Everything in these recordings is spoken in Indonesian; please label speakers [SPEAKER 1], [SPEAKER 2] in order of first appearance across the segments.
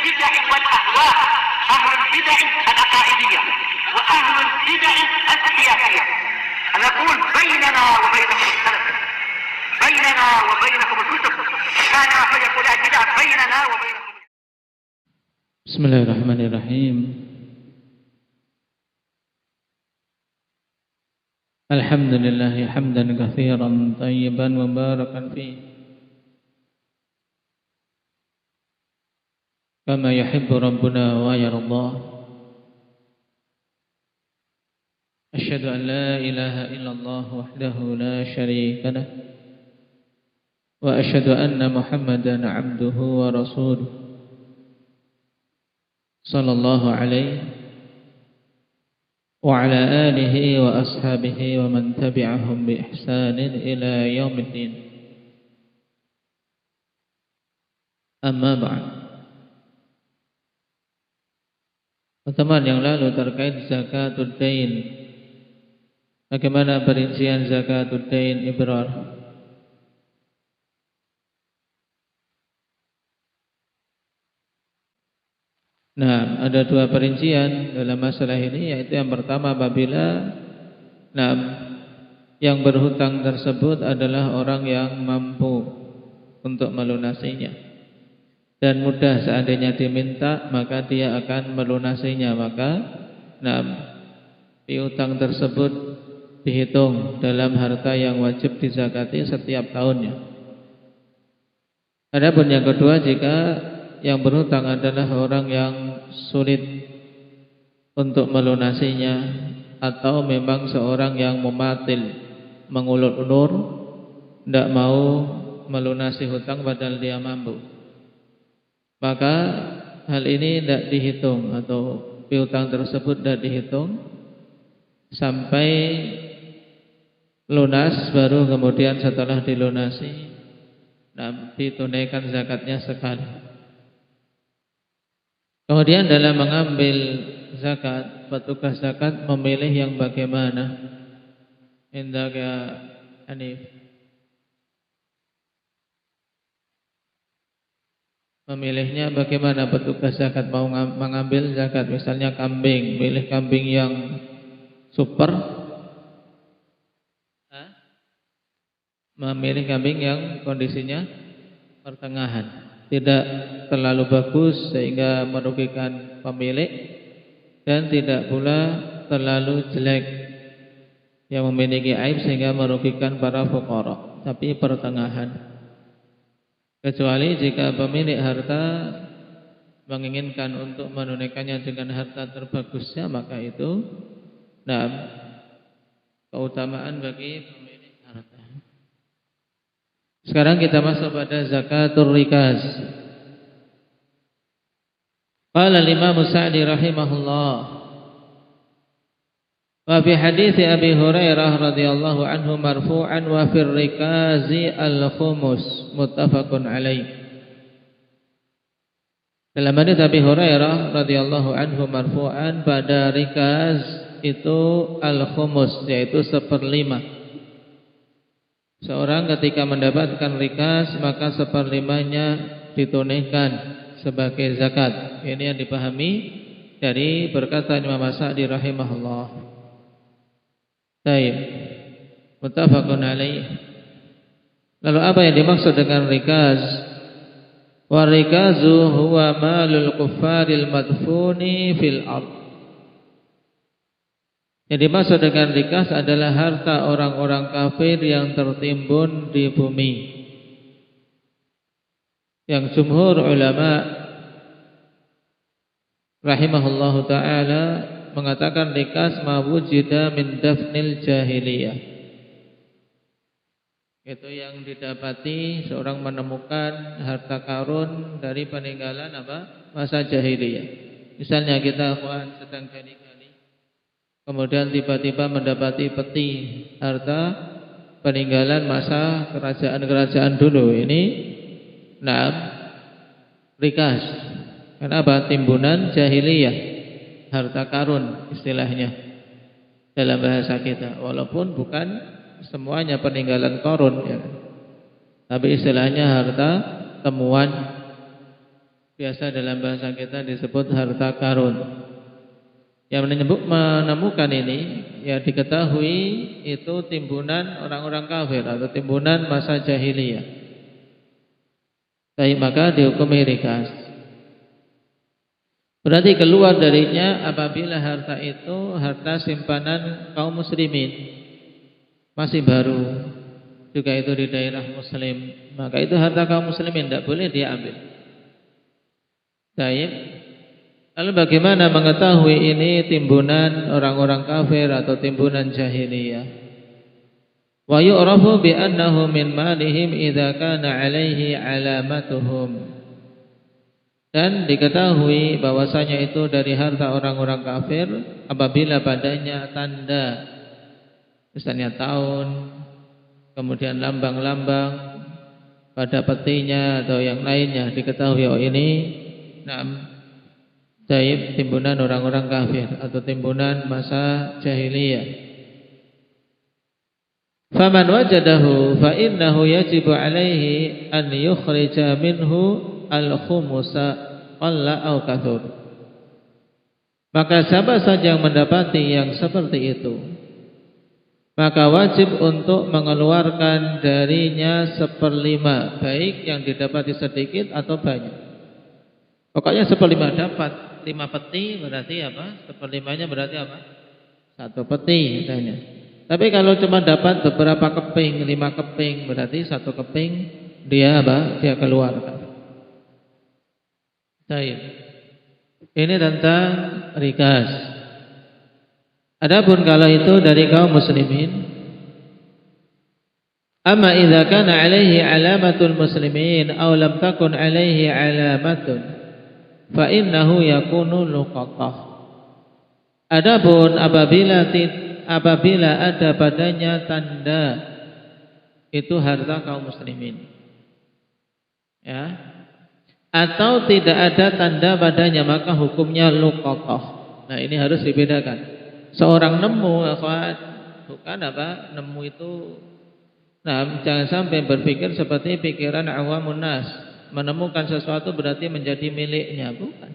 [SPEAKER 1] البدع والأهواء، أهل البدع العقائدية وأهل البدع السياسية. أنا أقول بيننا وبينكم السلف، بيننا وبينكم الكتب، كان فيقول البدع بيننا وبينكم.
[SPEAKER 2] بسم الله الرحمن الرحيم. الحمد لله حمدا كثيرا طيبا مباركا فيه كما يحب ربنا ويرضى. أشهد أن لا إله إلا الله وحده لا شريك له، وأشهد أن محمدا عبده ورسوله صلى الله عليه وعلى آله وأصحابه ومن تبعهم بإحسان إلى يوم الدين. Amma ba'd. Pertemuan yang lalu terkait zakatul dain, bagaimana perincian zakatul dain ibrar. Nah, ada dua perincian dalam masalah ini, yaitu yang pertama apabila yang berhutang tersebut adalah orang yang mampu untuk melunasinya dan mudah seandainya diminta maka dia akan melunasinya, maka piutang tersebut dihitung dalam harta yang wajib dizakati setiap tahunnya. Adapun yang kedua, jika yang berhutang adalah orang yang sulit untuk melunasinya atau memang seorang yang mematil, mengulur-ulur, tidak mau melunasi hutang padahal dia mampu, maka hal ini tidak dihitung atau piutang tersebut tidak dihitung sampai lunas, baru kemudian setelah dilunasi ditunaikan zakatnya sekali. Kemudian dalam mengambil zakat, petugas zakat memilih yang bagaimana? Indaka Hanif, memilihnya bagaimana petugas zakat mau mengambil zakat? Misalnya kambing, milih kambing yang super, memilih kambing yang kondisinya pertengahan, tidak terlalu bagus sehingga merugikan pemilik, dan tidak pula terlalu jelek yang memiliki aib sehingga merugikan para fuqara, tapi pertengahan. Kecuali jika pemilik harta menginginkan untuk menunaikannya dengan harta terbagusnya, maka itu keutamaan bagi pemilik harta. Sekarang kita masuk pada zakatul rikaz. Qala al-Imam Sa'di rahimahullah, wa fi hadits Abi Hurairah radhiyallahu anhu marfu'an wa fir rikazi al-khumus muttafaqun alaih. Dalam hadits Abi Hurairah radhiyallahu anhu marfu'an, pada rikaz itu al-khumus, yaitu 1/5. Seorang ketika mendapatkan rikas maka 1/5-nya ditunaikan sebagai zakat. Ini yang dipahami dari perkataan Imam Sa'di rahimahullah. Baik, muttafaqun alaih. Lalu apa yang dimaksud dengan rikas? Wa rikazu huwa malul kuffaril madfuni fil ardh. Yang dimaksud dengan rikas adalah harta orang-orang kafir yang tertimbun di bumi. Yang jumhur ulama rahimahullahu ta'ala mengatakan rikas ma wujida min dafnil jahiliyah. Itu yang didapati seorang menemukan harta karun dari peninggalan masa jahiliyah. Misalnya kita sedang gali-gali, kemudian tiba-tiba mendapati peti harta peninggalan masa kerajaan-kerajaan dulu. Ini rikas. Kenapa? Timbunan jahiliyah, harta karun istilahnya dalam bahasa kita. Walaupun bukan semuanya peninggalan karun ya, tapi istilahnya harta temuan biasa dalam bahasa kita disebut harta karun. Yang menemukan ini, ya diketahui itu timbunan orang-orang kafir atau timbunan masa jahiliyah. Baik, maka dihukumi rikas. Berarti keluar darinya apabila harta itu harta simpanan kaum muslimin, masih baru, juga itu di daerah muslim, maka itu harta kaum muslimin, tidak boleh dia ambil. Baik. Lalu bagaimana mengetahui ini timbunan orang-orang kafir atau timbunan jahiliyah? Wa yu'rafu bi annahu min malihim idza kana 'alaihi 'alamatuhum. Dan diketahui bahwasanya itu dari harta orang-orang kafir apabila padanya tanda, misalnya tahun, kemudian lambang-lambang pada petinya atau yang lainnya, diketahui oh ini jaib timbunan orang-orang kafir atau timbunan masa jahiliyah. Faman wajadahu fa innahu yajibu alaihi an yukhrija minhu al-khumusa qalla aw kathur. Maka siapa saja yang mendapati yang seperti itu, maka wajib untuk mengeluarkan darinya 1/5, baik yang didapati sedikit atau banyak. Pokoknya 1/5 dapat 5 peti berarti apa? 1/5-nya berarti apa? 1 peti katanya. Tapi kalau cuma dapat beberapa keping, 5 keping, berarti 1 keping dia apa? Dia keluarkan. Baik. Ini tentang rikas. Adapun kalau itu dari kaum muslimin, amma idza kana alaihi alamatul muslimin aw lam takun alaihi alamatun fa innahu yakunu luqatah. Adapun apabila ada padanya tanda, itu harta kaum muslimin. Ya. Atau tidak ada tanda padanya, maka hukumnya luqatah. Nah, ini harus dibedakan. Seorang nemu, bukan apa? Nemu itu, jangan sampai berpikir seperti pikiran awamun nas. Menemukan sesuatu berarti menjadi miliknya, bukan.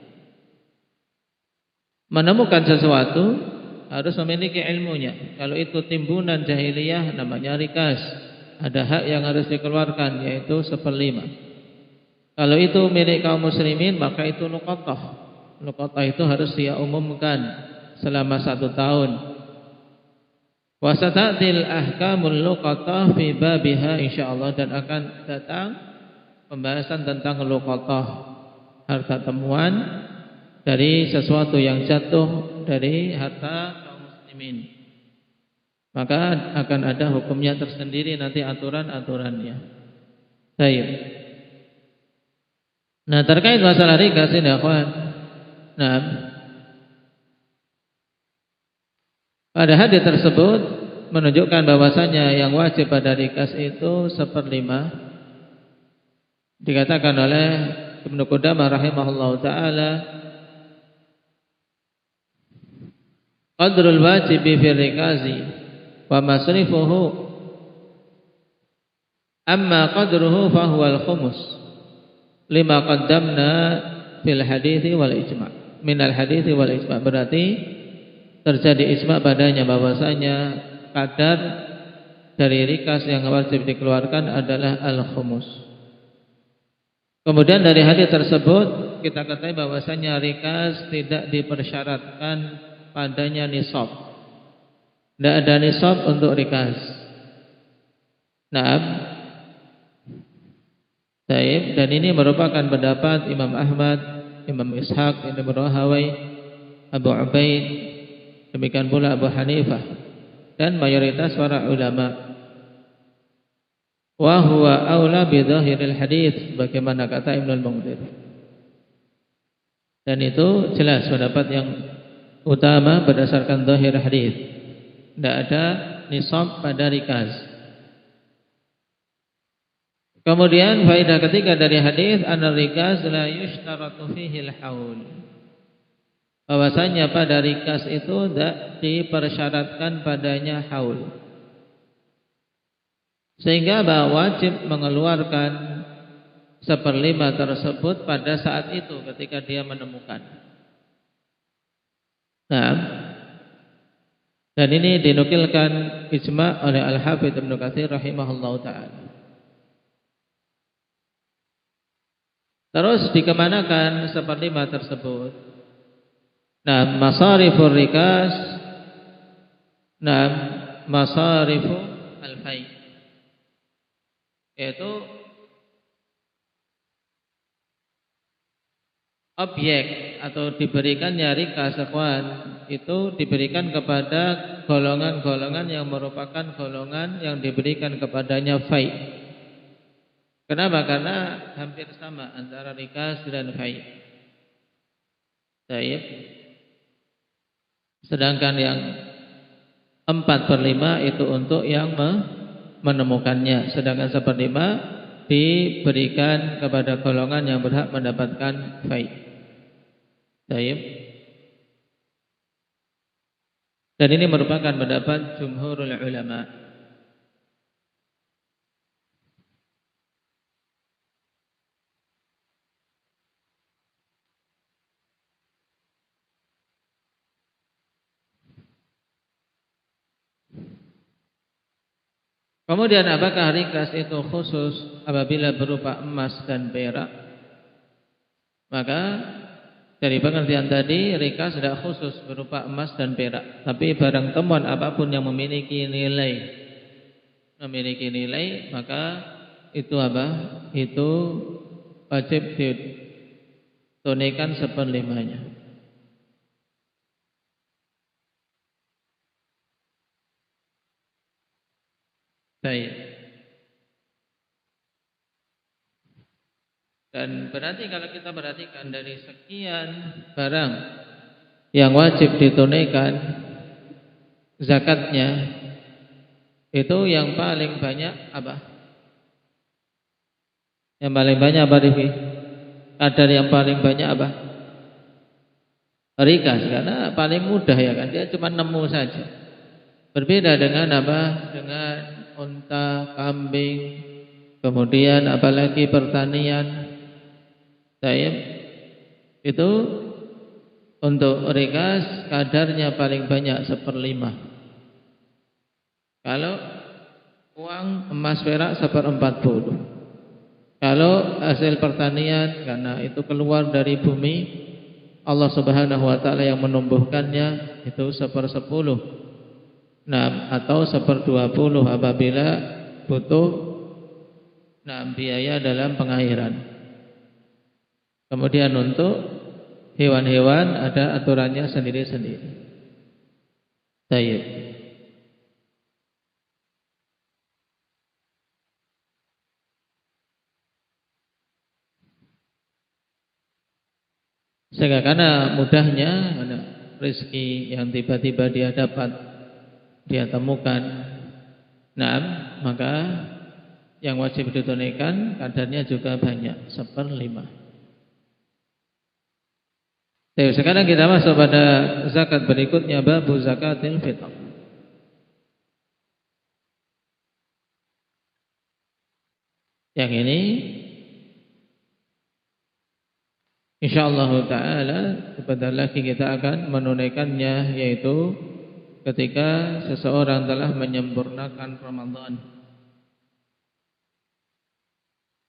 [SPEAKER 2] Menemukan sesuatu harus memiliki ilmunya. Kalau itu timbunan jahiliyah, namanya rikas. Ada hak yang harus dikeluarkan, yaitu 1/5. Kalau itu milik kaum muslimin, maka itu luqatah. Luqatah itu harus dia umumkan selama 1 tahun. Wa sata'til ahkamul luqatah fi babiha insyaallah, dan akan datang pembahasan tentang luqatah, harta temuan dari sesuatu yang jatuh dari harta kaum muslimin. Maka akan ada hukumnya tersendiri nanti, aturan-aturannya. Baik. Nah, terkait masalah rikas ini akhwan. Nah, pada hadis tersebut menunjukkan bahwasanya yang wajib pada rikas itu 1/5. Dikatakan oleh Ibnu Qudamah rahimahullahu taala, qadrul wajibi fi rikazi wa masrifuhu amma qadruhu fa huwa al-khumus lima qaddamna fil hadithi wal ijma', minal hadithi wal ijma'. Berarti terjadi ijma' padanya bahwasanya kadar dari rikas yang wajib dikeluarkan adalah al-khumus. Kemudian dari hadis tersebut kita ketahui bahwasanya rikas tidak dipersyaratkan padanya nisab. Tidak ada nisab untuk rikas. Baik, dan ini merupakan pendapat Imam Ahmad, Imam Ishaq, Ibnu Rahawai, Abu Ubaid, demikian pula Abu Hanifah dan mayoritas para ulama. Wa huwa aula bi dhahiril hadits, bagaimana kata Ibnu al-Munzir. Dan itu jelas pendapat yang utama berdasarkan dhahir hadis. Tidak ada nisab pada rikas. Kemudian faedah ketiga dari hadis, anna rikas la yushtaratu fihi al-haul. Bahwasanya pada rikas itu tidak dipersyaratkan padanya haul. Sehingga bahwa wajib mengeluarkan 1/5 tersebut pada saat itu ketika dia menemukan. Nah, dan ini dinukilkan ijma' oleh Al-Hafidz Ibnu Katsir rahimahullahu taala. Terus dikemanakan 1/5 tersebut? Nah, masarifur rikas, nah, masarifu al-fai, yaitu objek atau diberikannya rikas ikhwan itu diberikan kepada golongan-golongan yang merupakan golongan yang diberikan kepadanya fai. Kenapa? Karena hampir sama antara rikas dan fai. Baik. Sedangkan yang 4/5 itu untuk yang menemukannya. Sedangkan 1/5 diberikan kepada golongan yang berhak mendapatkan fai. Baik. Dan ini merupakan pendapat jumhurul ulama. Kemudian apakah rikas itu khusus apabila berupa emas dan perak? Maka dari pengertian tadi rikas tidak khusus berupa emas dan perak, tapi barang temuan apapun yang memiliki nilai, maka itu apa? Itu wajib ditunaikan 1/5-nya. Baik. Dan berarti kalau kita perhatikan dari sekian barang yang wajib ditunaikan zakatnya, itu yang paling banyak apa? Yang paling banyak apa, Rifi? Kadar yang paling banyak apa? Rikas, karena paling mudah ya kan, dia cuma nemu saja. Berbeda dengan apa? Dengan unta, kambing, kemudian apalagi pertanian. Itu untuk rikas kadarnya paling banyak 1/5. Kalau uang emas perak 1/40. Kalau hasil pertanian karena itu keluar dari bumi Allah Subhanahu wa taala yang menumbuhkannya, itu 1/10. Nah, atau 1/20 apabila butuh biaya dalam pengairan. Kemudian untuk hewan-hewan ada aturannya sendiri-sendiri. Baik. Sehingga karena mudahnya rezeki yang tiba-tiba dia dapat, dia temukan, maka yang wajib ditunaikan kadarnya juga banyak, 1/5. Sekarang kita masuk pada zakat berikutnya, babu zakatil fitr. Yang ini insyaallah taala sebentar lagi kita akan menunaikannya, yaitu ketika seseorang telah menyempurnakan Ramadan.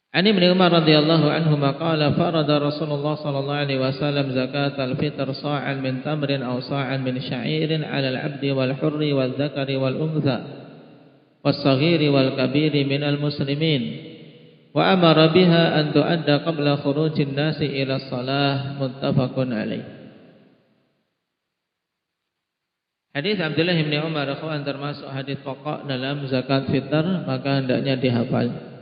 [SPEAKER 2] Ani bin Umar radhiyallahu anhu qala farada Rasulullah sallallahu alaihi wasallam zakatal fitr sa'an min tamrin aw sa'an min sya'irin 'ala al-'abdi wal hurri wal dzakari wal untha was saghiri wal kabiri minal muslimin wa amara biha an tu'adda qabla khurujin nasi ila shalah, muttafaqun alaih. Hadis Abdullah bin Umar ikhwan termasuk hadis pokok dalam zakat fitr, maka hendaknya dihafal.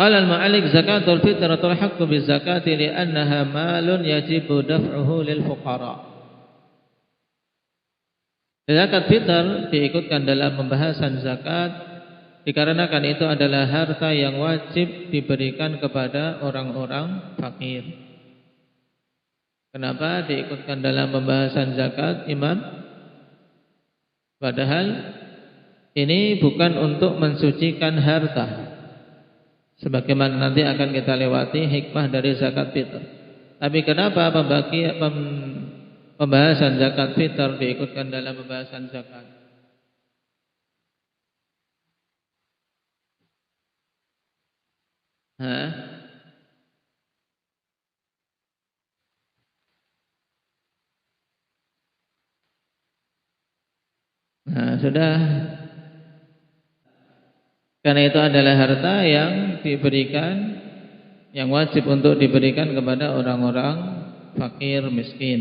[SPEAKER 2] Qala al-mu'alliq zakatul fitr tulhaqqu bizakati li'annaha malun yajibu daf'uhu lil fuqara. Zakat fitr diikutkan dalam pembahasan zakat dikarenakan itu adalah harta yang wajib diberikan kepada orang-orang fakir. Kenapa diikutkan dalam pembahasan zakat, Imam? Padahal Ini bukan untuk mensucikan harta, sebagaimana nanti akan kita lewati hikmah dari zakat fitr. Tapi kenapa pembahasan zakat fitr diikutkan dalam pembahasan zakat? Nah, sudah. Karena itu adalah harta yang diberikan, yang wajib untuk diberikan kepada orang-orang fakir miskin.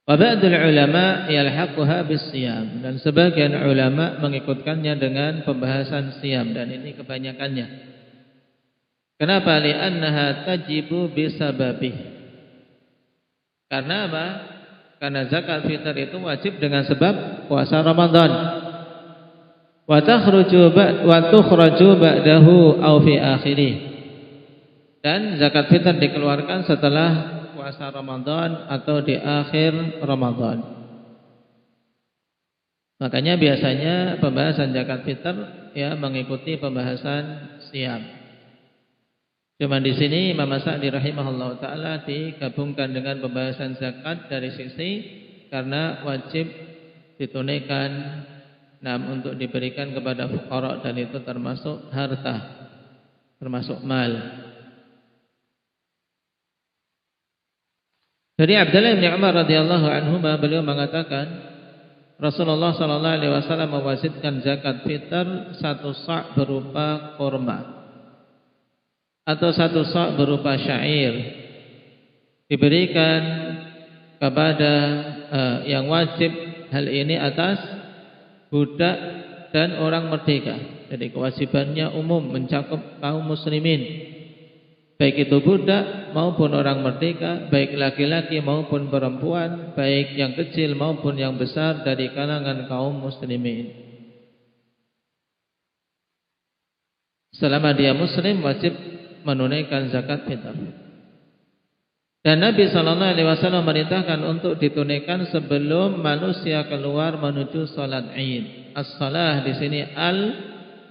[SPEAKER 2] Wa ba'dul ulama yalhaquha bis-siyam, dan sebagian ulama mengikutkannya dengan pembahasan siyam, dan ini kebanyakannya. Kenapa? Li'annaha tajibu bisababih. Karena apa? Karena zakat fitr itu wajib dengan sebab puasa Ramadan. Wa tukhraju ba'dahu aw fi akhirih. Dan zakat fitr dikeluarkan setelah puasa Ramadan atau di akhir Ramadan. Makanya biasanya pembahasan zakat fitr ya mengikuti pembahasan siyam. Cuma di sini Imam As-Sa'di rahimahullah taala digabungkan dengan pembahasan zakat dari sisi karena wajib ditunaikan untuk diberikan kepada fuqara, dan itu termasuk harta, termasuk mal. Dari Abdullah bin Umar radhiyallahu anhu beliau mengatakan Rasulullah sallallahu alaihi wasallam mewajibkan zakat fitr 1 sa' berupa kurma atau 1 sa' berupa syair, diberikan kepada yang wajib hal ini atas budak dan orang merdeka. Jadi kewajibannya umum, mencakup kaum muslimin, baik itu budak maupun orang merdeka, baik laki-laki maupun perempuan, baik yang kecil maupun yang besar dari kalangan kaum muslimin. Selama dia muslim wajib menunaikan zakat fitr. Dan Nabi sallallahu alaihi wasallam merintahkan untuk ditunaikan sebelum manusia keluar menuju salat Id. As-salah di sini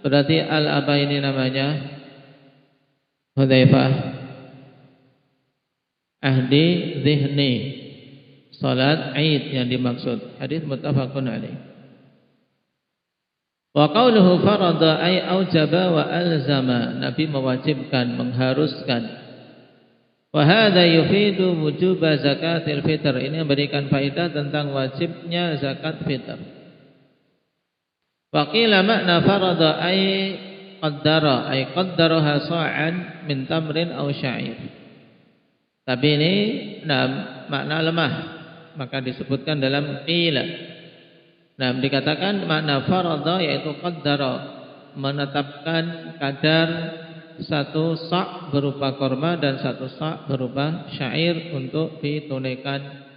[SPEAKER 2] berarti apa ini namanya? Hudzaifah. Ahdi zihni. Salat Id yang dimaksud. Hadis muttafaqun alaih. Wa qauluhu farada ay aujaba wa alzama. Nabi mewajibkan, mengharuskan. Wa hadza yufidu wujuba zakatil fitr. Ini memberikan faedah tentang wajibnya zakat fitr. Wa qila makna farada ay qaddaraha sa'an min tamrin aw sya'ir. Tapi ini makna lemah, maka disebutkan dalam qila. Dikatakan makna farada yaitu qaddara, menetapkan kadar 1 sa' berupa korma dan 1 sa' berupa syair untuk ditunaikan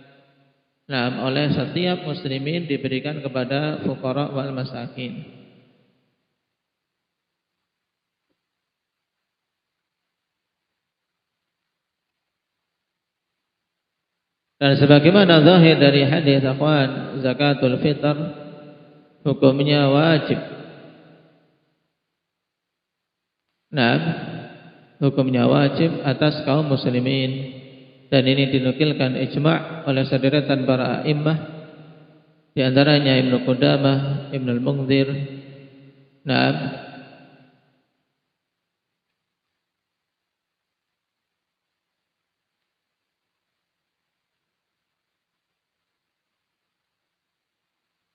[SPEAKER 2] oleh setiap muslimin, diberikan kepada fuqara wal masakin. Dan sebagaimana zahir dari hadis akhwan, zakatul fitr hukumnya wajib. Hukumnya wajib atas kaum muslimin, dan ini dinukilkan ijma' oleh sederetan para a'immah, di antaranya Ibnu Qudamah, Ibnu Al-Munzir.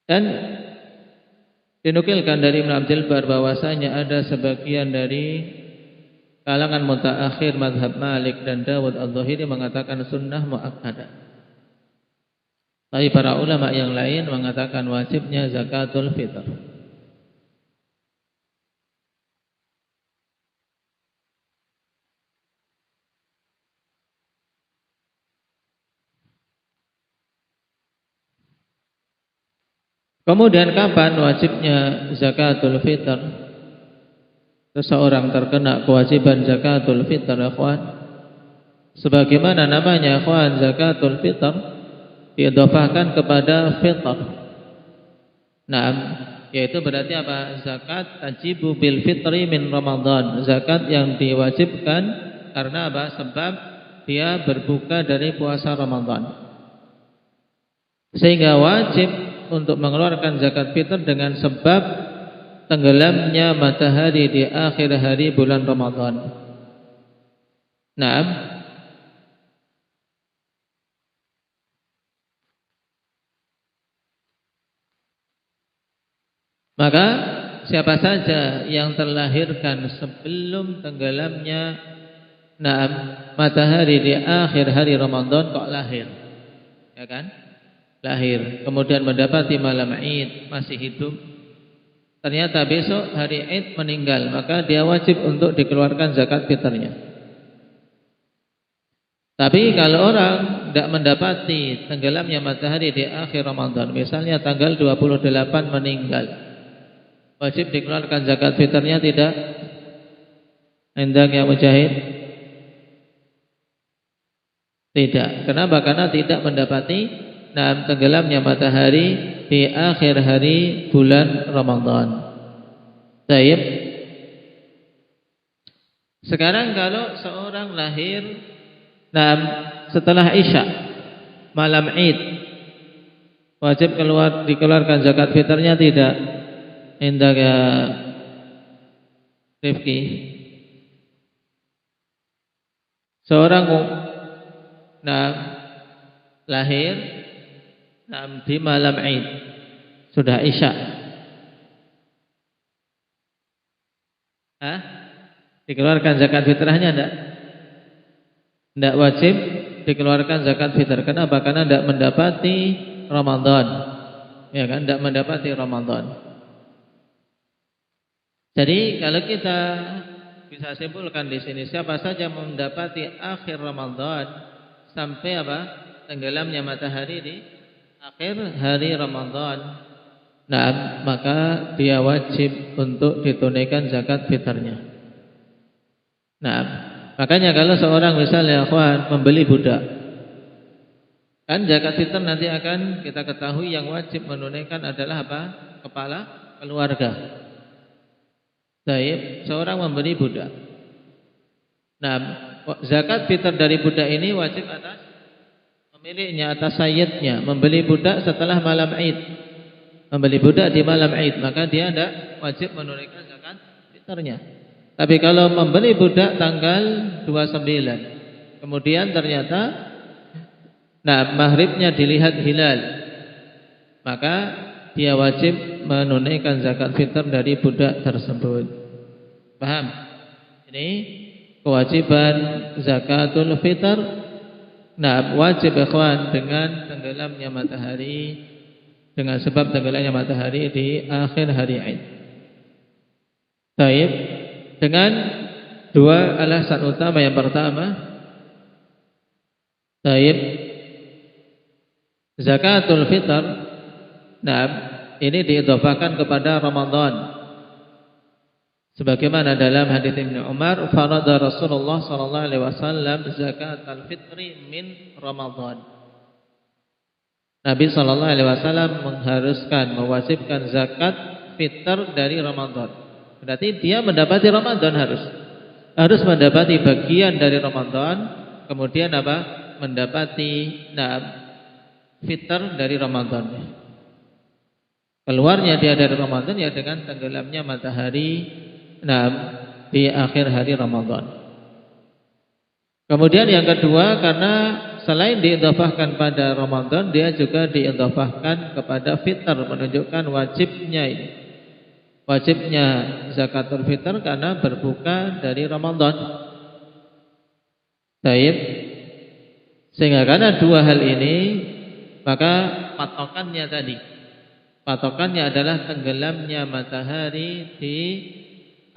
[SPEAKER 2] Dan dinukilkan dari Ibnu Abdul Bar bahwasanya ada sebagian dari kalangan mutaakhir mazhab Malik dan Dawud Al-Zahiri mengatakan sunnah muakkadah. Tapi para ulama yang lain mengatakan wajibnya zakatul fitr. Kemudian kapan wajibnya zakatul fitr? Seseorang terkena kewajiban zakatul fitr, akhwan, sebagaimana namanya akhwan zakatul fitr diidhafahkan kepada fitr. Naam, yaitu berarti apa? Zakat tajibu bil fitri min Ramadan. Zakat yang diwajibkan karena apa? Sebab dia berbuka dari puasa Ramadan. Sehingga wajib untuk mengeluarkan zakat fitr dengan sebab tenggelamnya matahari di akhir hari bulan Ramadan. Naam. Maka siapa saja yang terlahirkan sebelum tenggelamnya matahari di akhir hari Ramadan kok lahir, ya kan? Lahir, kemudian mendapati malam Id masih hidup. Ternyata besok hari Id meninggal, maka dia wajib untuk dikeluarkan zakat fitrnya. Tapi kalau orang tidak mendapati tenggelamnya matahari di akhir Ramadan, misalnya tanggal 28 meninggal, wajib dikeluarkan zakat fitrnya tidak? Endang ya Mujahid? Tidak. Kenapa? Karena tidak mendapati tenggelamnya matahari di akhir hari bulan Ramadan. Baik. Sekarang kalau seorang lahir setelah Isya malam Id, wajib dikeluarkan zakat fitrnya tidak? Indah ya Rifki. Seorang lahir di malam Id, sudah Isya. Dikeluarkan zakat fitrahnya enggak? Enggak wajib dikeluarkan zakat fitr. Kenapa? Karena enggak mendapati Ramadan. Ya kan? Enggak mendapati Ramadan. Jadi kalau kita bisa simpulkan di sini, siapa saja mendapati akhir Ramadan sampai apa? Tenggelamnya matahari di akhir hari Ramadan, maka dia wajib untuk ditunaikan zakat fitrnya. Makanya kalau seorang misalnya membeli budak, kan zakat fitr nanti akan kita ketahui yang wajib menunaikan adalah apa? Kepala keluarga. Baik, seorang membeli budak. Zakat fitr dari budak ini wajib atas pemiliknya, atas sayyidnya. Membeli budak setelah malam Id, membeli budak di malam Id, maka dia tidak wajib menunaikan zakat fitrnya. Tapi kalau membeli budak tanggal 29, kemudian ternyata maghribnya dilihat hilal, maka dia wajib menunaikan zakat fitr dari budak tersebut. Paham? Ini kewajiban zakatul fitr. Wajib ikhwan dengan tenggelamnya matahari, dengan sebab tenggelamnya matahari di akhir hari Id. Baik, dengan dua alasan utama. Yang pertama, baik, zakatul fitr ini diidhafahkan kepada Ramadan. Sebagaimana dalam hadis Ibnu Umar, farada Rasulullah sallallahu alaihi wasallam zakatul fitri min Ramadan. Nabi sallallahu alaihi wasallam mengharuskan, mewajibkan zakat fitr dari Ramadan. Berarti dia mendapati Ramadan, harus mendapati bagian dari Ramadan, kemudian apa? Mendapati fitr dari Ramadan. Keluarnya dia dari Ramadan ya dengan tenggelamnya matahari di akhir hari Ramadan. Kemudian yang kedua, karena selain diidhafahkan pada Ramadan, dia juga diidhafahkan kepada fitr, menunjukkan wajibnya ini. Wajibnya zakatul fitr karena berbuka dari Ramadan. Baik. Sehingga karena dua hal ini, maka patokannya adalah tenggelamnya matahari di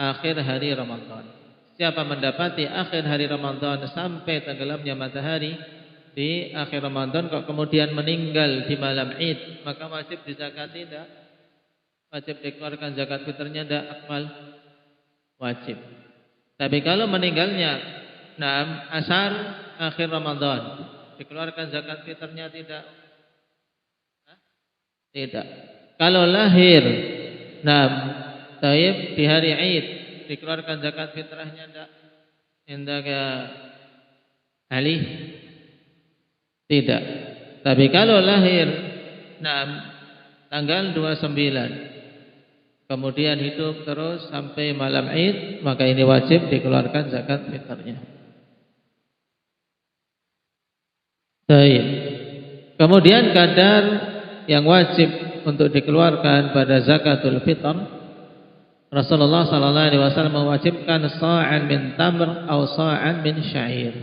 [SPEAKER 2] akhir hari Ramadan. Siapa mendapati akhir hari Ramadan sampai tenggelamnya matahari di akhir Ramadan kok kemudian meninggal di malam Id, maka wajib dizakati tidak? Wajib dikeluarkan zakat fitrnya tidak? Akmal? Wajib. Tapi kalau meninggalnya asar akhir Ramadan, dikeluarkan zakat fitrnya tidak? Tidak. Kalau lahir, nah, taib di hari Id dikeluarkan zakat fitrahnya enggak? Enggak ke Ali? Tidak. Tapi kalau lahir, nah, tanggal 29, kemudian hidup terus sampai malam Id, maka ini wajib dikeluarkan zakat fitrahnya. Taib. Kemudian kadar yang wajib untuk dikeluarkan pada zakatul fitr, Rasulullah sallallahu alaihi wasallam mewajibkan sa'an min tamr atau sa'an min syair.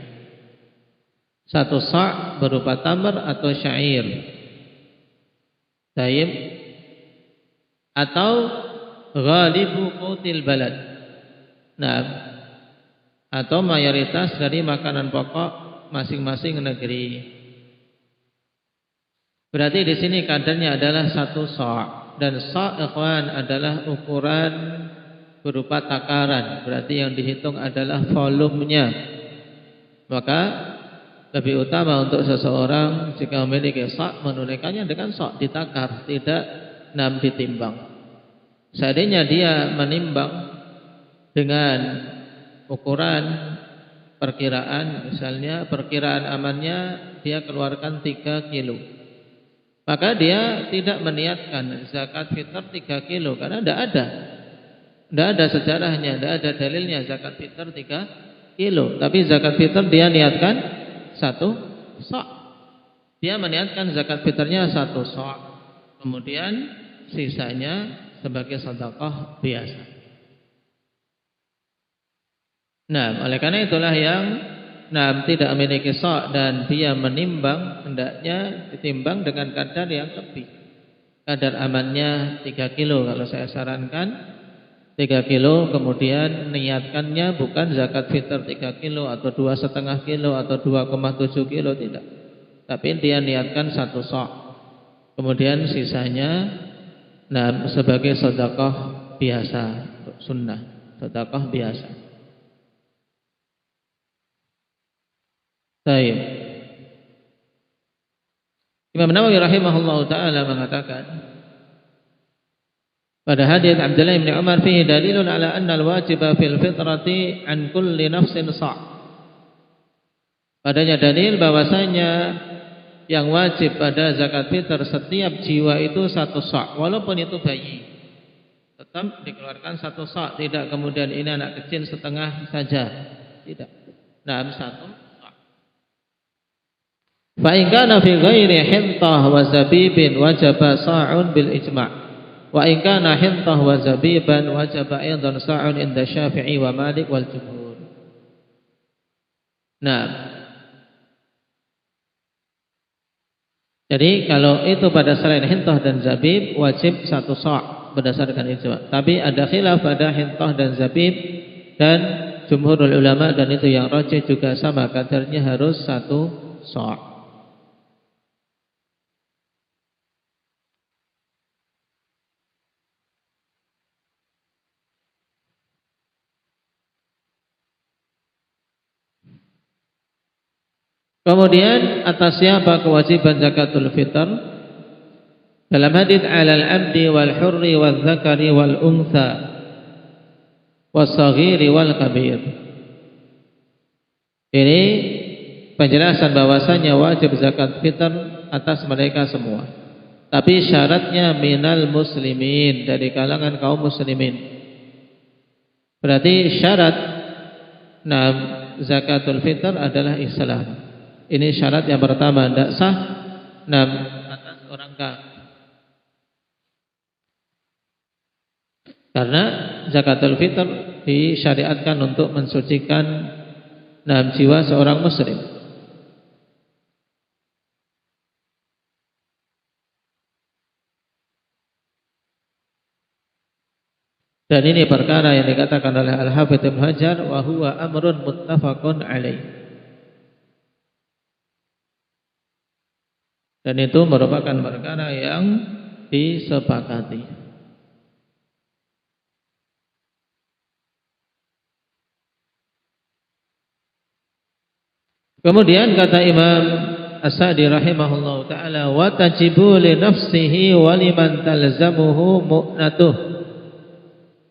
[SPEAKER 2] 1 sa' berupa tamr atau syair. Taib. Atau ghalibu qutil balad. Nah, atau mayoritas dari makanan pokok masing-masing negeri. Berarti di sini kadarnya adalah 1 sa', dan sa' ikhwan adalah ukuran berupa takaran. Berarti yang dihitung adalah volumenya. Maka lebih utama untuk seseorang jika memiliki sa' menunaikannya dengan sa', ditakar, tidak ditimbang. Seandainya dia menimbang dengan ukuran perkiraan, misalnya perkiraan amannya dia keluarkan 3 kilo, maka dia tidak meniatkan zakat fitr 3 kilo karena tidak ada sejarahnya, tidak ada dalilnya zakat fitr 3 kilo. Tapi zakat fitr dia niatkan 1 sa'. Dia meniatkan zakat fitrnya 1 sa'. Kemudian sisanya sebagai sedekah biasa. Nah, oleh karena itulah yang tidak memiliki sa' dan dia menimbang, hendaknya ditimbang dengan kadar yang lebih. Kadar amannya 3 kilo kalau saya sarankan 3 kilo, kemudian niatkannya bukan zakat fitr 3 kilo atau 2,5 kilo atau 2,7 kilo, tidak. Tapi dia niatkan 1 sa'. Kemudian sisanya sebagai sedekah biasa, sunnah, sedekah biasa. Baik. Imam Nawawi rahimahullahu taala mengatakan pada hadis Abdullah bin Umar fihi dalilun ala anna al-wajiba fil fitrati an kulli nafsin sa'. Padanya dalil bahwasanya yang wajib pada zakat fitr setiap jiwa itu 1 sa', walaupun itu bayi. Tetap dikeluarkan 1 sa', tidak kemudian ini anak kecil setengah saja. Tidak. 1 sa'. Fa in kana fi ghairi hintah wa zabibin wajaba sa'un bil ijma'. Wa in kana hintah wa zabiban wajaba aidan sa'un inda Syafi'i wa Malik wal jumhur. Jadi kalau itu pada selain hintah dan zabib wajib 1 sa' berdasarkan ijma'. Tapi ada khilaf pada hintah dan zabib dan jumhurul ulama, dan itu yang rajih juga sama, kadarnya harus 1 sa'. Kemudian atas siapa kewajiban zakatul fitr? Dalam hadis 'alal 'abdi wal hurri wal dzakari wal untha was saghiri wal kabir. Ini penjelasan bahwasanya wajib zakat fitr atas mereka semua. Tapi syaratnya minal muslimin, dari kalangan kaum muslimin. Berarti syarat zakatul fitr adalah Islam. Ini syarat yang pertama, tidak sah atas orang kafir. Karena zakatul fitr disyariatkan untuk mensucikan jiwa seorang muslim. Dan ini perkara yang dikatakan oleh Al-Hafidz Ibnu Hajar, wa huwa amrun muttafaqun alaih. Dan itu merupakan perkara yang disepakati. Kemudian kata Imam As-Sa'di rahimahullahu ta'ala, wa tajibu li nafsihi wa liman talzamuhu mu'natuh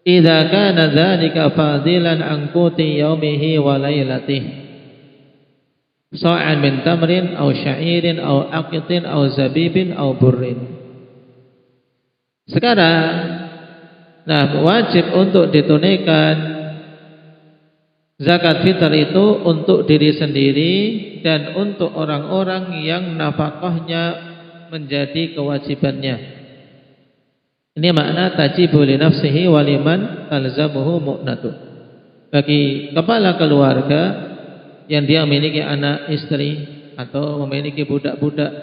[SPEAKER 2] idza kana dzalika fadilan an quti yaumihi wa lailatihi sa'an min tamrin aw sya'irin aw aqitin aw zabibin aw burrin. Sekarang wajib untuk ditunaikan zakat fitr itu untuk diri sendiri dan untuk orang-orang yang nafkahnya menjadi kewajibannya. Ini makna tajibu li nafsihi wa liman talzamuhu mu'natu. Bagi kepala keluarga yang dia memiliki anak istri atau memiliki budak-budak,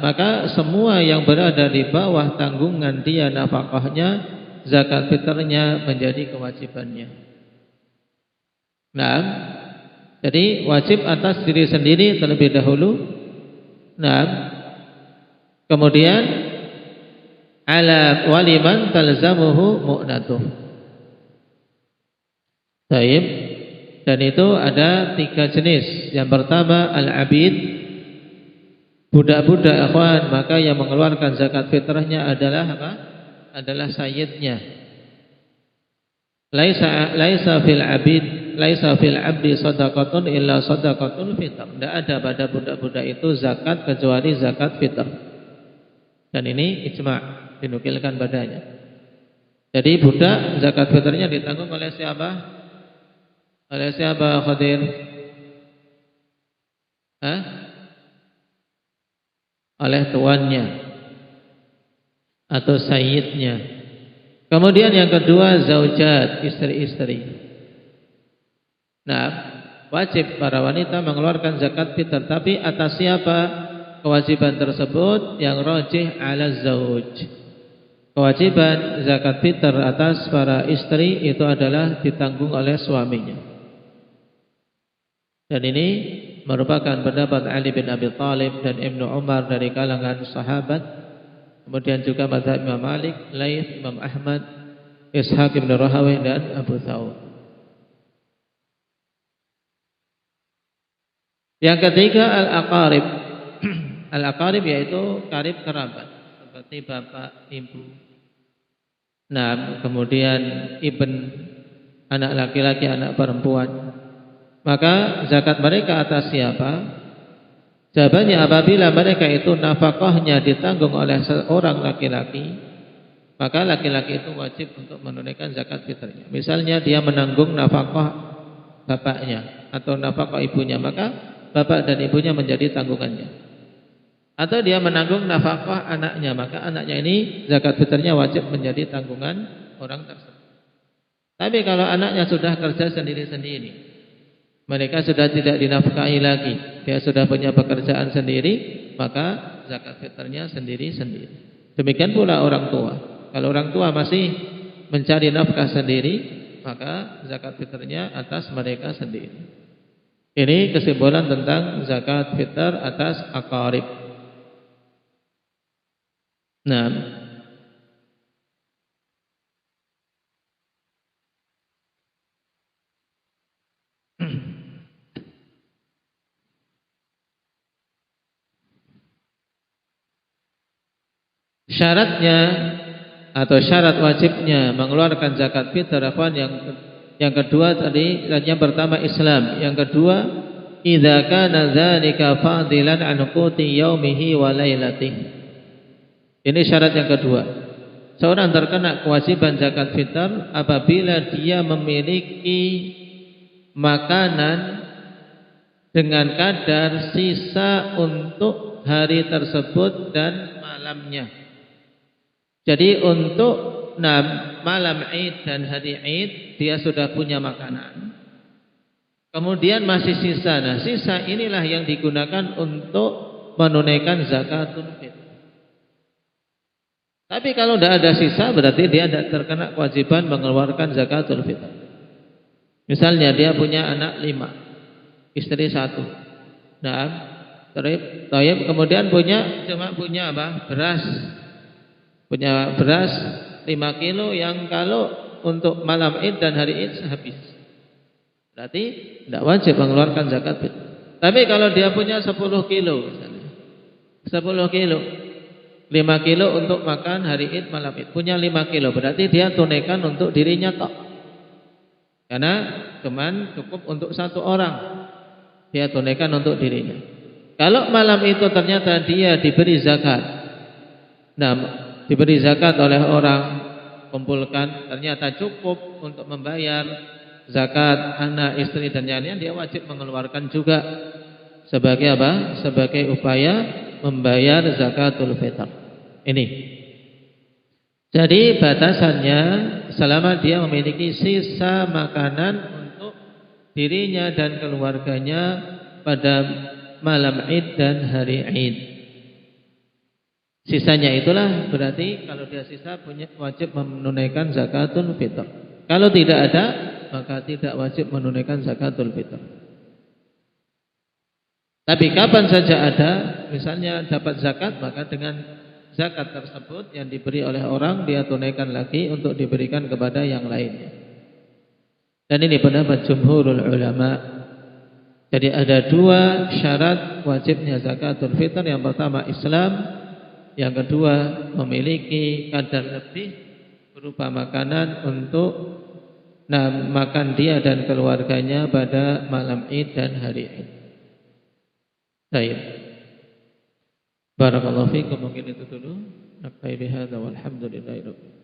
[SPEAKER 2] maka semua yang berada di bawah tanggungan dia nafkahnya, zakat fitrnya menjadi kewajibannya. Jadi wajib atas diri sendiri terlebih dahulu. Kemudian ala waliman talzamuhu mu'natuh. Baik. Dan itu ada 3 jenis. Yang pertama al-abid, budak-budak akhwan, maka yang mengeluarkan zakat fitrahnya adalah apa? Adalah sayyidnya. Laisa fil abid, laisa fil abdi shadaqatun illa shadaqatul fitr. Tidak ada pada budak-budak itu zakat kecuali zakat fitr. Dan ini ijma' dinukilkan padanya. Jadi budak zakat fitrnya ditanggung oleh siapa? Oleh siapa, Khadir? Oleh tuannya atau sayyidnya. Kemudian yang kedua zaujat, istri-istri. Wajib para wanita mengeluarkan zakat fitr, tapi atas siapa kewajiban tersebut? Yang rajih ala zauj. Kewajiban zakat fitr atas para istri itu adalah ditanggung oleh suaminya. Dan ini merupakan pendapat Ali bin Abi Thalib dan Ibnu Umar dari kalangan sahabat. Kemudian juga mazhab Imam Malik, Laits, Imam Ahmad, Ishaq bin Rahawayh dan Abu Thawr. Yang ketiga al-aqarib. Al-aqarib yaitu karib kerabat, seperti bapak, ibu. Kemudian ibn, anak laki-laki, anak perempuan. Maka zakat mereka atas siapa? Jawabannya, apabila mereka itu nafkahnya ditanggung oleh seorang laki-laki, maka laki-laki itu wajib untuk menunaikan zakat fitrnya. Misalnya dia menanggung nafkah bapaknya atau nafkah ibunya, maka bapak dan ibunya menjadi tanggungannya. Atau dia menanggung nafkah anaknya, maka anaknya ini zakat fitrnya wajib menjadi tanggungan orang tersebut. Tapi kalau anaknya sudah kerja sendiri-sendiri, mereka sudah tidak dinafkahi lagi, dia sudah punya pekerjaan sendiri, maka zakat fitrnya sendiri-sendiri. Demikian pula orang tua. Kalau orang tua masih mencari nafkah sendiri, maka zakat fitrnya atas mereka sendiri. Ini kesimpulan tentang zakat fitr atas aqarib. Syaratnya atau syarat wajibnya mengeluarkan zakat fitr, yang kedua tadi, yang pertama Islam, yang kedua idza kana dzalika fadilan an quti yaumihi wa lailatihi. Ini syarat yang kedua. Seorang terkena kewajiban zakat fitr apabila dia memiliki makanan dengan kadar sisa untuk hari tersebut dan malamnya. Jadi untuk malam Id dan hari Id dia sudah punya makanan. Kemudian masih sisa. Sisa inilah yang digunakan untuk menunaikan zakatul fitr. Tapi kalau tidak ada sisa, berarti dia tidak terkena kewajiban mengeluarkan zakatul fitr. Misalnya dia punya anak 5, istri 1. Kemudian cuma punya apa? Beras. Punya beras 5 kilo yang kalau untuk malam Id dan hari Id habis. Berarti tidak wajib mengeluarkan zakat fitr. Tapi kalau dia punya 10 kilo misalnya, 10 kilo, 5 kilo untuk makan hari Id malam Id, punya 5 kilo, berarti dia tunaikan untuk dirinya tok. Karena cuman cukup untuk satu orang, dia tunaikan untuk dirinya. Kalau malam itu ternyata dia diberi zakat, nah diberi zakat oleh orang, kumpulkan, ternyata cukup untuk membayar zakat anak, istri dan yang lain, dia wajib mengeluarkan juga sebagai apa? Sebagai upaya membayar zakatul fitr. Ini. Jadi batasannya selama dia memiliki sisa makanan untuk dirinya dan keluarganya pada malam Id dan hari Id. Sisanya itulah berarti kalau dia sisa wajib menunaikan zakatul fitr. Kalau tidak ada, maka tidak wajib menunaikan zakatul fitr. Tapi kapan saja ada, misalnya dapat zakat, maka dengan zakat tersebut yang diberi oleh orang, dia tunaikan lagi untuk diberikan kepada yang lainnya. Dan ini pendapat jumhurul ulama. Jadi ada dua syarat wajibnya zakatul fitr. Yang pertama Islam, yang kedua memiliki kadar lebih berupa makanan untuk makan dia dan keluarganya pada malam Id dan hari Id. Baik. Barakallahu fiikum, mungkin itu dulu. Naktai bihadza walhamdulillahi rabbil alamin.